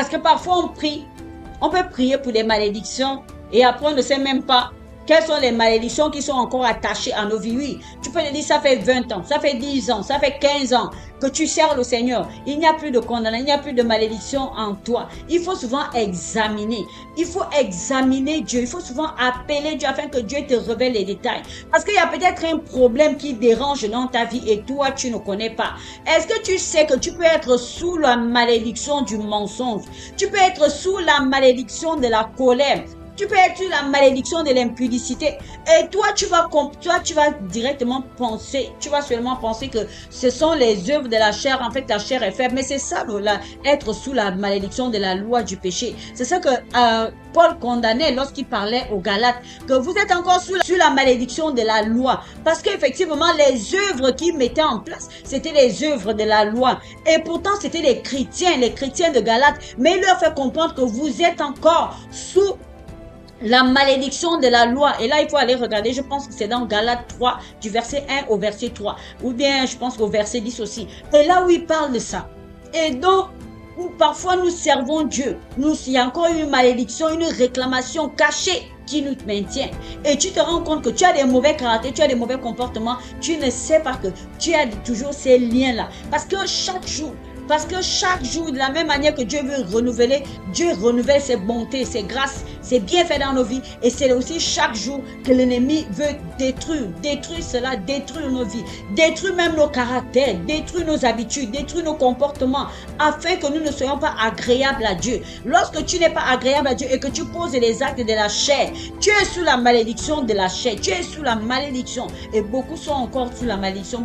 Parce que parfois on peut prier pour les malédictions et après on ne sait même pas quelles sont les malédictions qui sont encore attachées à nos vies. Oui, tu peux te dire, ça fait 20 ans, ça fait 10 ans, ça fait 15 ans que tu sers le Seigneur. Il n'y a plus de condamnation, il n'y a plus de malédiction en toi. Il faut souvent examiner. Il faut examiner Dieu. Il faut souvent appeler Dieu afin que Dieu te révèle les détails. Parce qu'il y a peut-être un problème qui dérange dans ta vie et toi, tu ne connais pas. Est-ce que tu sais que tu peux être sous la malédiction du mensonge? Tu peux être sous la malédiction de la colère. Tu peux être sous la malédiction de l'impudicité. Et toi, tu vas directement penser, tu vas seulement penser que ce sont les œuvres de la chair. En fait, la chair est faible. Mais c'est ça, être sous la malédiction de la loi du péché. C'est ça que Paul condamnait lorsqu'il parlait aux Galates, que vous êtes encore sous la malédiction de la loi. Parce qu'effectivement, les œuvres qu'ils mettaient en place, c'était les œuvres de la loi. Et pourtant, c'était les chrétiens de Galates. Mais il leur fait comprendre que vous êtes encore sous la malédiction de la loi. Et là, il faut aller regarder, je pense que c'est dans Galates 3, du verset 1 au verset 3. Ou bien, je pense qu'au verset 10 aussi. Et là où il parle de ça. Et donc, parfois nous servons Dieu. Il y a encore une malédiction, une réclamation cachée qui nous maintient. Et tu te rends compte que tu as des mauvais caractères, tu as des mauvais comportements. Tu ne sais pas que tu as toujours ces liens-là. Parce que chaque jour, de la même manière que Dieu veut renouveler, Dieu renouvelle ses bontés, ses grâces, ses bienfaits dans nos vies. Et c'est aussi chaque jour que l'ennemi veut détruire cela, détruire nos vies, détruire même nos caractères, détruire nos habitudes, détruire nos comportements, afin que nous ne soyons pas agréables à Dieu. Lorsque tu n'es pas agréable à Dieu et que tu poses les actes de la chair, tu es sous la malédiction de la chair, tu es sous la malédiction. Et beaucoup sont encore sous la malédiction